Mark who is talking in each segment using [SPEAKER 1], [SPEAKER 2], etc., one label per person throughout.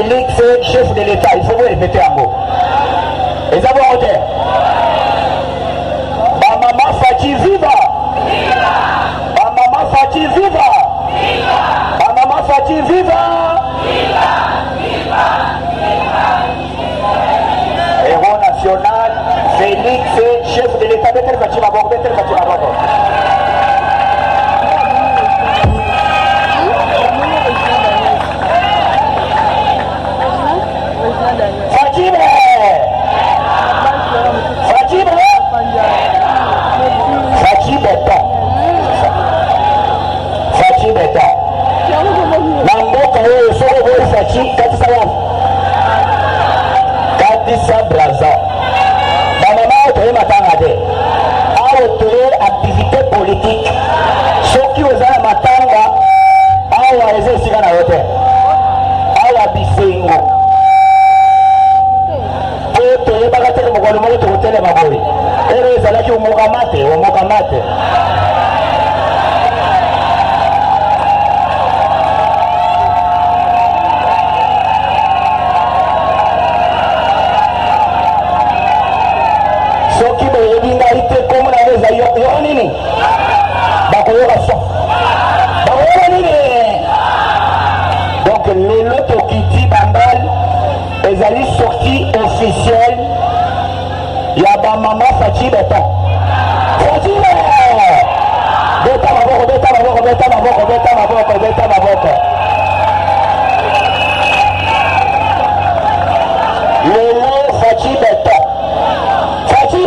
[SPEAKER 1] Félix, chef de l'État, il faut vous répéter un mot. Les abordaires. Ma maman Fati viva. Ma maman Fati viva. Ma maman Fati viva. Héros national, Félix, chef de l'État, Betel Fati Maboko, Betel Fati Maboko. Kadisa Braza. Ma maman a été matangade. A été activité politique. Ceux qui ont la matanga, a été sigana hote. A été bisengo. Pour te bagattre le gouvernement de hôtel Mabori. Et les alaki au Mogamate. Donc les lotos qui dit Bambal, les alliés sortis officiels, il y a ma maman Fati Beton. Fati Beta Maboko. Le nom Fati Beton. Fati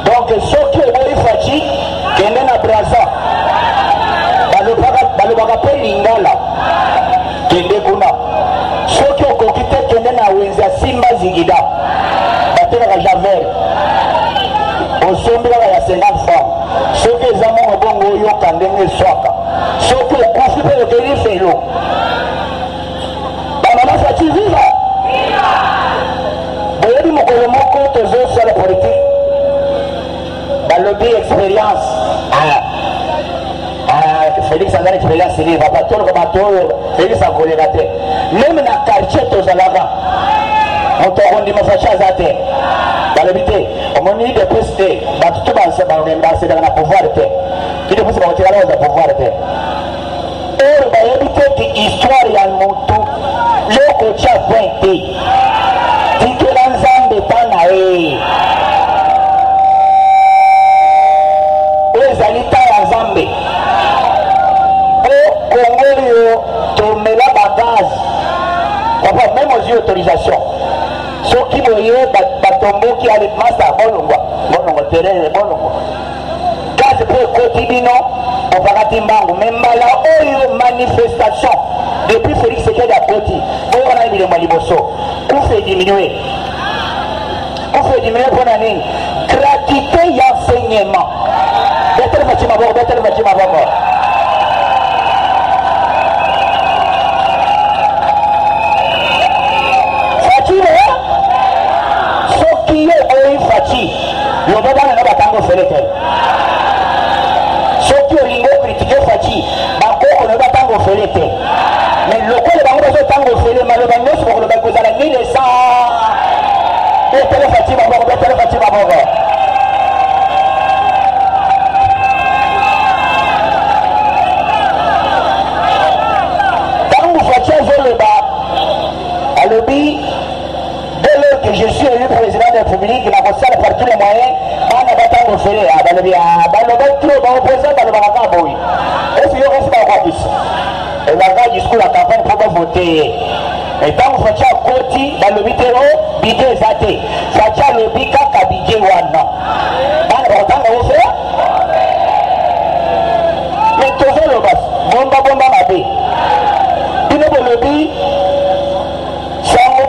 [SPEAKER 1] donc ceux qui ont eu Fati, qui est à Braza, balobaka lingala kende kuna soki okoki te kende na wenza simba zigida batelaka javel osombelaka ya 50 francs soki eza mongo bongo oyoka ndenge eswaka soki okufi mpe okeli felo bamama Fati viva boyebi mokolo moko tozosala politique balobi expérience Félix a une expérience, il va pas tout le monde, Félix a collé la tête. Même dans le quartier, tous à l'avant, on t'a rendu ma facha à la tête. Dans l'habité, on m'a dit de poster, tout le monde s'est dans le pouvoir de terre. Qui de poster, on t'a dans le pouvoir de terre. Or, dans l'habité, l'histoire, il y a un mot, le coach a pointé. Dit que l'ensemble est en aïe. Les alita ensemble. Même aux yeux d'autorisation. Ceux qui voyaient Batombo qui a les masses Bolongo, terrain, Bolongo. Quand c'est pour Kotibino, on va ratimbango, même là, manifestation. Depuis Félix Sekedi à Koti, on a mis le Maliboso. Où fait diminuer pour l'année. Gratuité et enseignement. Betel Fatima Bor. Le moment n'a pas tant fait le tel. Ceux qui ont critiqué Fati, on n'a pas tant fait le tel. Mais le coup de bango de tant fait le mal, c'est pour le bango de la nuit, les sangs. Et tel Fati va voir. Quand vous Fati a le bas, à l'objet, que je suis élu président de la République, il m'a constaté par tous les moyens, on n'a pas tant de faire, on a président dans le Barakaboui. Est-ce qu'il y a aussi un caucus? Et la gare du la campagne pour voter. Et tant que vous faites un côté, dans le vidéo, bidé zate. Faites le bika kabidé ou non. On a autant de vous faire. Mais toujours le bas, bomba mabé. Il ne peut le dire.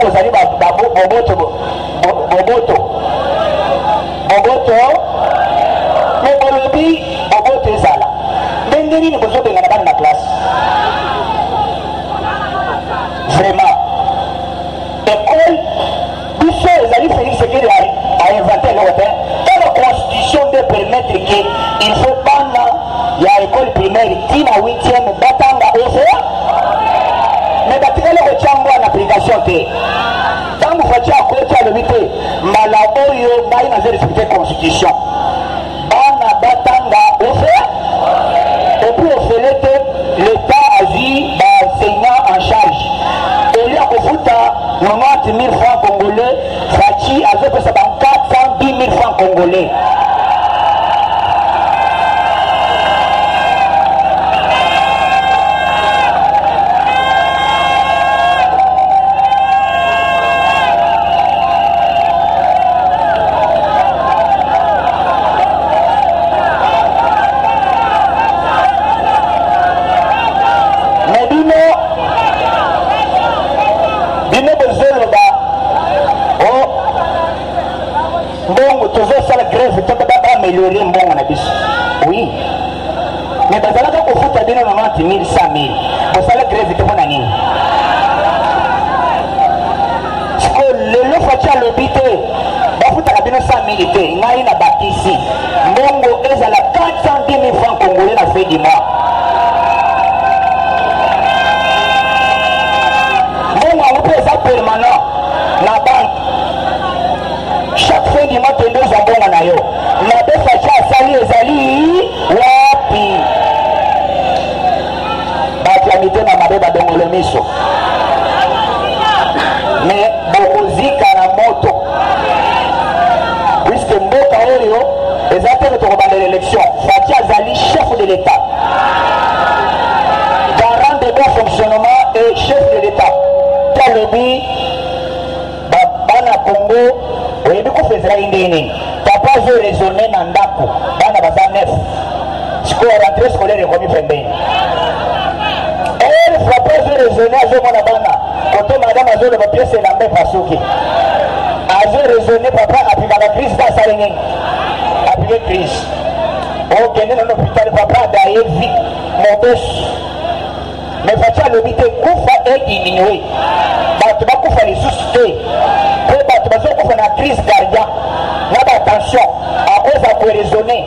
[SPEAKER 1] Vous allez Boboto. Mais pour le dit, Boboto est là. Mais nous ne pouvons pas dans la classe. Vraiment. École, les amis Félix Sekedi a inventé l'autre. Quand la constitution de permettre qu'il faut pas, il y a l'école primaire qui est 8e, batanga au mais batikale kotiambo en application te ntango faci akoti alobi te mbala oyo ngai naza respecte constitution bana batanga ofe epuis ofele te l'état azwi baenseignant en charge eli ya kofuta 90 000 francs congolais faci azopesa ba 410 000 francs congolais. Améliorer mbongo na biso oui mais bazalaka kofuta bino 90 000 100 000 bosala grève te mpona nini siko lelo faci alobi te bafutaka bino 100 000 te ngai na bakisi mbongo ezala 410 000 francs congolais na fin du mois mbongo yango mpe eza permanent na banque chaque fin du mois tende ozwa mbongo na yo na be faci asali ezali wapi bato ya mitema mabe badongolo miso me bokozika na moto puiske mboka oyo eza teke tokobandela élection faci azali chef de l'état garant de bon fonctionnement et chef de l'état talobi bana congo oyebi kofezela indeni papa azo raisonner na ndako bana baza 9 sikoyo rentrée scolaire ekomi pembeni papa azo raisonner azomona bana koto madame azoloba piese elambe pasuki azo raisonner papa apikaka crise ta asali nini apike crise okende na hôpital papa adaye vi mobesu mais faci alobi te kufa ediminue bato bakufa lisusu te mpe bato bazokufa na crise cardiaque na batension akoza koraisonne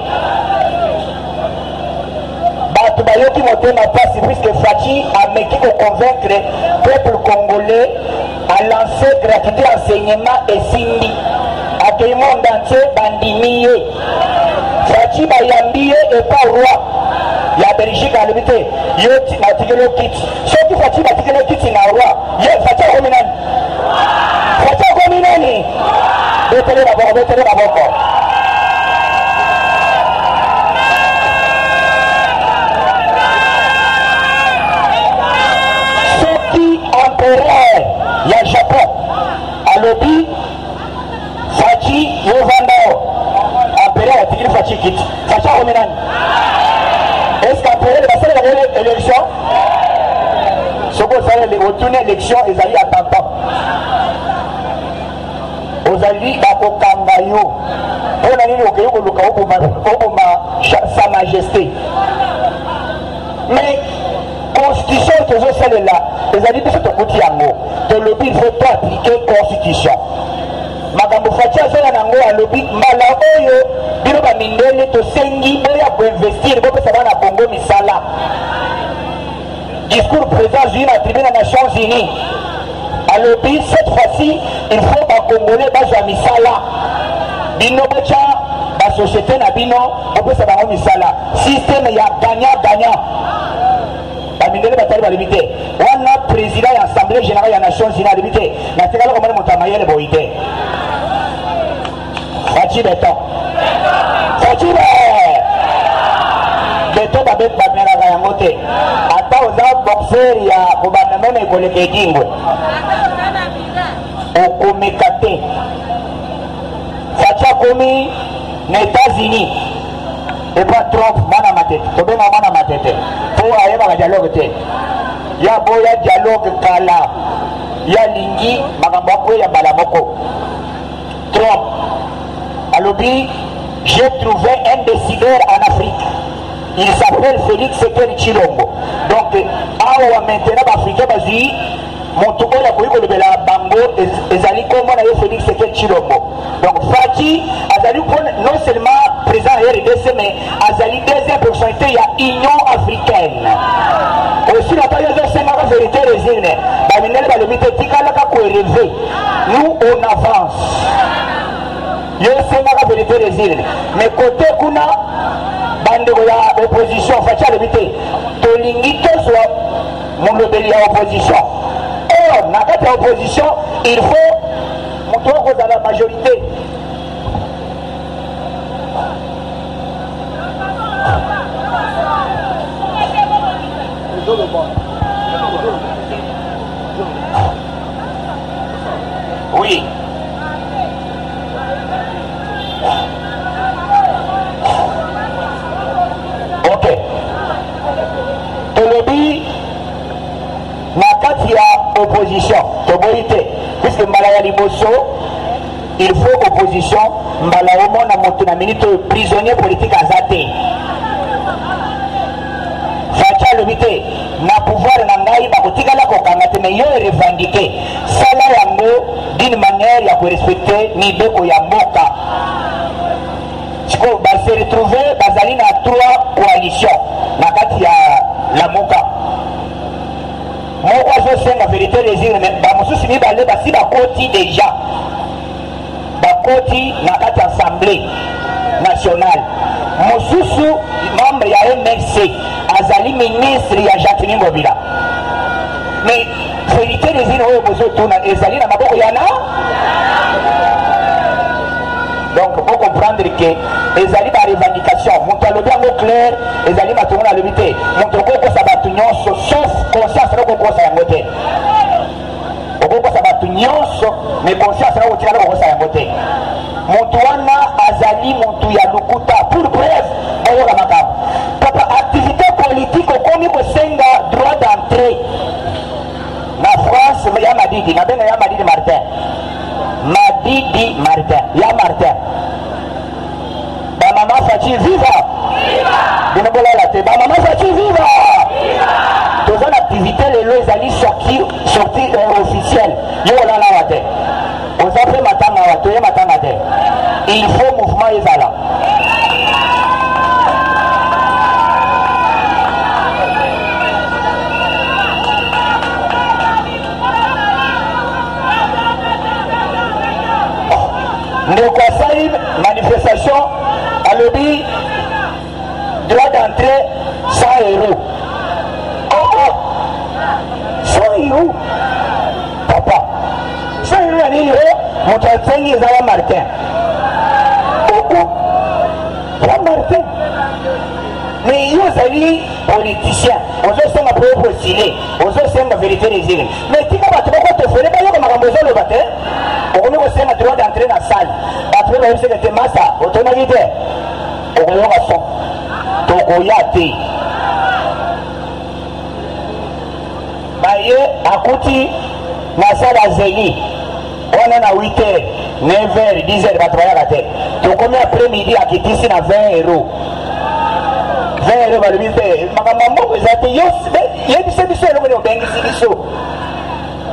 [SPEAKER 1] bato bayoki motema mpasi puisque faci ameki koconvaincre peuple congolais alance gratuité enseignement esimbi akei monde entier bandimi ye faci bayambi ye epa roi ya belgique alobi te yo natikeli yo kiti soki faci batikeli yo kiti na roi ye faci akomi nani faci akomi nani betele maboko soki empereur ya japon alobi faci yovandao empereur atikeli faci kiti faci akomi nani est-ce qu'empereur basalaka élection soki osala otuni élection ezali attentat ozali bakokanga yo mpona nini okei koluka oboma sa majesté mais constitution tozosalela ezali biso tokuti yango tolobi il faut to appliquer constitution makambo faci azala nango alobi mbala oyo bino bamindele tosengi boya koinvestir bopesa bana congo misala discours présent zwi na tribune ya nations unies alobi cette fois-ci il faut bacongolais bazwa misala bino botya basociété na bino bopesa bango misala systeme ya gagnant bamindele batali balobi te wana président ya assemblée générale ya nations unies alobi te natikala komona moto ya mayele boyi te faci beton faci beton bamelaka yango te ata oza boxer ya kobanda meme ekoleka edingwe okomeka te faci akomi na états-unis epa trompe mwana matete tobenga mwana matete po ayebaka dialogue te ya boya dialogue kala ya lingi makambo akoya mbala moko trompe alobi j'ai trouvé un décideur en Afrique il s'appelle Félix Sekeli Tshilombo donc awa maintenant baafricain bazwi moto oyo akoki kolobela bango ezali kombo na ye Félix Sekeli Tshilombo donc faci azali non seulement président ya RDC mais azali deuxième personnalité ya Union africaine aussi na pali azosengaka vérité résigne. Baminel va le vite tikalaka ko rêver. Nous on avance. Yo senga la vérité résigne. Mais côté kuna bande ya opposition facha le vite. Tolingi to soit mon lobeli à opposition. Or na kati opposition, il faut montrer que la majorité. Oui. Ok. Tolobi na kati ya opposition toboite puisque mbala ya liboso il faut opposition mbala omona moto na minute prisonnier politique azate facha lobite na pouvoir na ngai bakotikala kokanga te mais yo revendiquer sala yango d'une manière ya korespecter mibeko ya mboka siko base retrouver bazali na 3 coalitions na kati ya la moka moko azosenga vérité résigne mais bamosusu mibale basi bakoti déjà bakoti na kati ya assemblée nationale mosusu membre ya MLC azali ministre ya Jacqueline Ngobila mais vérité résigne oyo bozotuna ezali na maboko yana donc faut comprendre que ezali ba revendication moto alobi yango clair ezali matongo na lobi te moto okokosa bato nyonso sauf conscience okokosa yango te okokosa bato nyonso mais conscience okotikala okokosa yango te moto wana azali moto ya lokuta pour bref oyoka makambo papa activité politique okomi kosenga droit d'entrée na France ya Madidi nabenga ya Madidi Martin Madidi Martin ya Martin Bamama Fachi viva Binobola la te Bamama Fachi viva Dans une activité les ezali sorti officielle yo la la wate on s'appelle matanga wate matanga te il faut mouvement ezala ndeko asali manifestation alobi droit d'entrée 100 euros. Oh, 100 euros papa 100 euros ya nini o moto asengi eza ya Martin ya Martin mais yo ozali politicien ozosenga po opostile ozosenga vérité résigne mais tika bato bakotofele bayoka makambo ezoloba te okomi kosenga droit d'entrée na salle bato pe bayebiseke te masa otonaki te okoyoka so tokoya te baye akuti na salle azeli wana na 8h 9h 10h bato bayaka te tokomi après midi akitisi na 20 euros 20 euros balobi te makambo moko eza te yebise biso eloko nini obengisi biso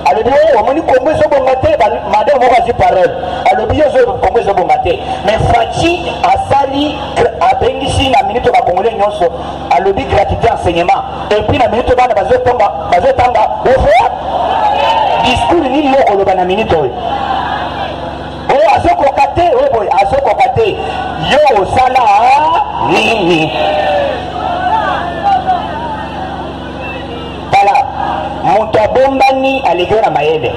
[SPEAKER 1] alobi oyo omoni kongo ezobonga te madame moko azi parole alobi yo kongo ezobonga te mais Fachi asali abengisi na minute bakongole nyonso alobi gratuité enseignement et puis na minute bana bazotanga ofoya discours nini yo koloba na minute oyo oyo azokoka te oyo boye azokoka te yo osala nini tala moto abombani aleki na mayele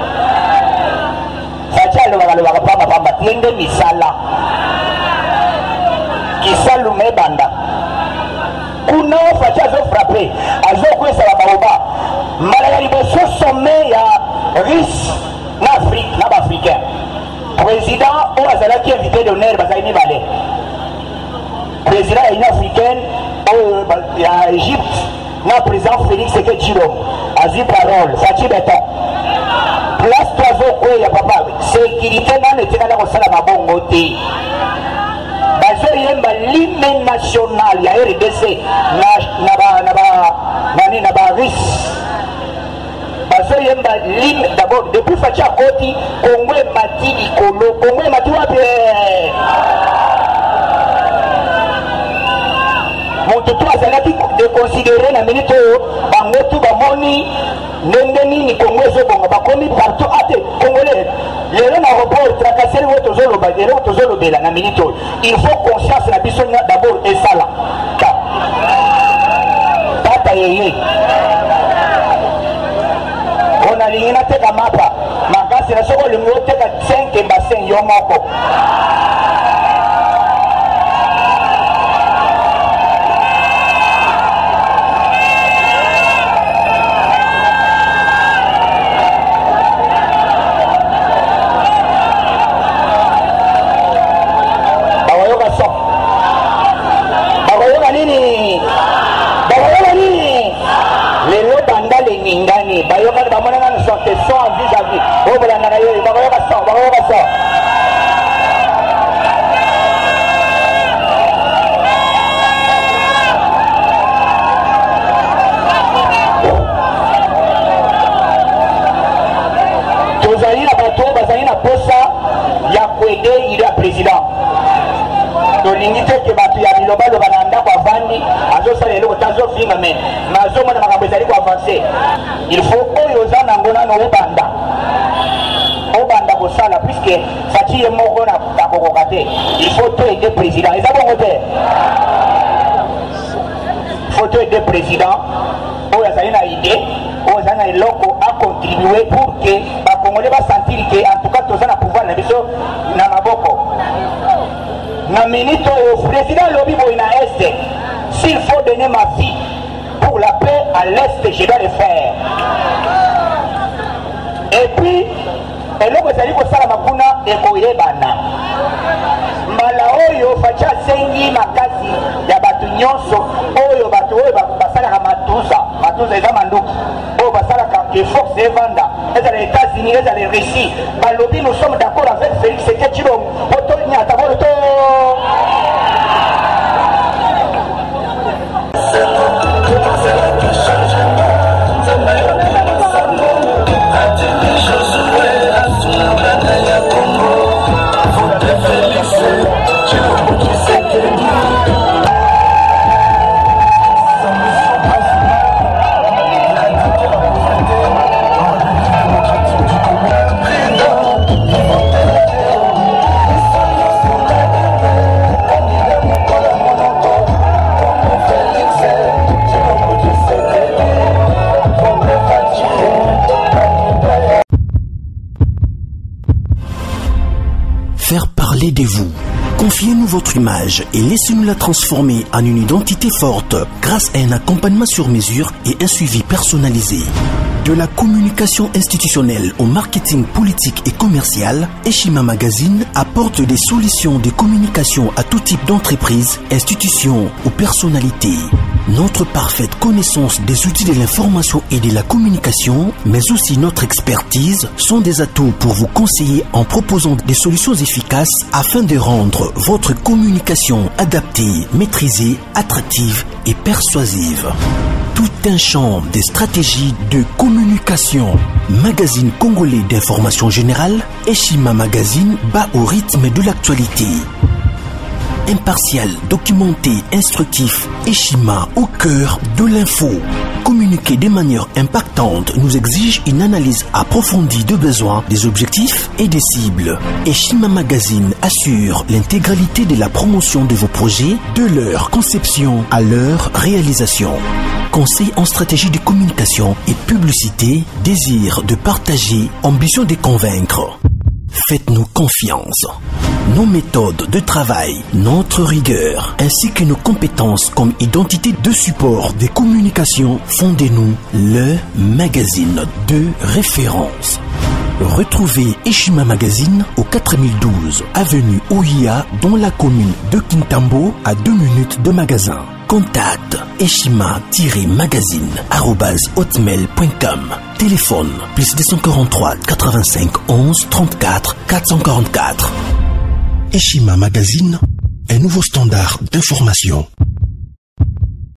[SPEAKER 1] Fachi alobaka pamba tiende misala kisalume banda kuna Fachi azofrappe azokwesa babaoba mbala ya liboso sommet ya Russie na Afrique na baafricain président oyo azalaki invité d'honneur bazali mibale président ya union africaine oyo ya Égypte na président Félix Tshisekedi azwi parole Fachi beton place toazokweya papa sécurité nano etikala kosala mabongo te bazoyemba l'hymne national ya RDC na barusse bazoyemba l'hymne d'abord depuis Fachi akoti Kongo emati likolo Kongo emati wapi moto to azalaki déconsidéré na minute oyo bango tu bamoni ndenge nini Congo ezobonga bakomi partout ate congolais lelo na report trakaseri oyo tozoloba lelo tozolobela na minute oyo il faut conscience na biso d'abord esala tata yeye onalingi nateka mapa makasi na soko olingi oteka 5 bassin yo moko ningani bayoka bamona na sorte sans vis-à-vis obala na yo bayoka so tozali na bato bazali na posa ya kwede ila président tolingi te ke bato ya bilobaloba na ndako avandi azosala eloko tazofinga me nazomona makambo ezali koavanse il faut oyo oza nango nano obanda kosala puiske saki ye moko akokoka te il faut to ede président eza bongo te faut to ede président oyo azali na ide oyo azali na eloko acontribue pour ke bakongole basantiri ke en tout cas toza na pouvoir na biso na maboko na minute oyo président lobi boye na este s'il faut donner ma vie pour la paix à l'est je dois le faire et puis eloko ezali kosalama kuna ekoyebana mbala oyo faci asengi makasi ya bato nyonso oyo bato oyo basalaka matuza eza manduki oyo basalaka ke force evanda ezala États-Unis ezala Russie balobi nous sommes d'accord avec Félix Tshisekedi poto nyata poto
[SPEAKER 2] Faire parler de vous. Confiez-nous votre image et laissez-nous la transformer en une identité forte grâce à un accompagnement sur mesure et un suivi personnalisé. De la communication institutionnelle au marketing politique et commercial, Eshima Magazine apporte des solutions de communication à tout type d'entreprise, institutions ou personnalités. Notre parfaite connaissance des outils de l'information et de la communication, mais aussi notre expertise, sont des atouts pour vous conseiller en proposant des solutions efficaces afin de rendre votre communication adaptée, maîtrisée, attractive et persuasive. Tout un champ des stratégies de communication. Magazine congolais d'information générale, Eshima Magazine bat au rythme de l'actualité. Impartial, documenté, instructif, Eshima au cœur de l'info. Communiquer de manière impactante nous exige une analyse approfondie de besoins, des objectifs et des cibles. Eshima Magazine assure l'intégralité de la promotion de vos projets, de leur conception à leur réalisation. Conseil en stratégie de communication et publicité, désir de partager, ambition de convaincre. Faites-nous confiance. Nos méthodes de travail, notre rigueur, ainsi que nos compétences comme identité de support des communications font de nous le magazine de référence. Retrouvez Eshima Magazine au 4012 avenue Ouya dans la commune de Kintambo à 2 minutes de magasin. Contact eshima-magazine@hotmail.com. Téléphone +243 85 11 34 444. Eshima Magazine, un nouveau standard d'information.